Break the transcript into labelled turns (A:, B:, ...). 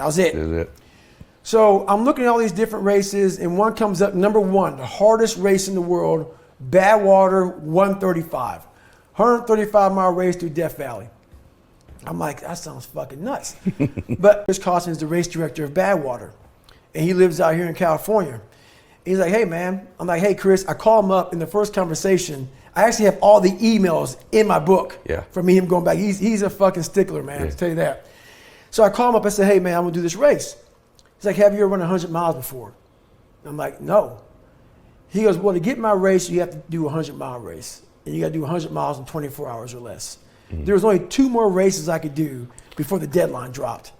A: That was it.
B: That's it.
A: So I'm looking at all these different races, and one comes up, number one, the hardest race in the world, Badwater 135. 135-mile race through Death Valley. I'm like, that sounds fucking nuts. But Chris Costin is the race director of Badwater, and he lives out here in California. He's like, hey, man. I'm like, hey, Chris. I call him up in the first conversation. I actually have all the emails in my book from me, him going back. He's a fucking stickler, man, to tell you that. So I call him up. I said, hey, man, I'm going to do this race. He's like, have you ever run 100 miles before? I'm like, no. He goes, well, to get my race, you have to do a 100-mile race. And you got to do 100 miles in 24 hours or less. There was only 2 more races I could do before the deadline dropped.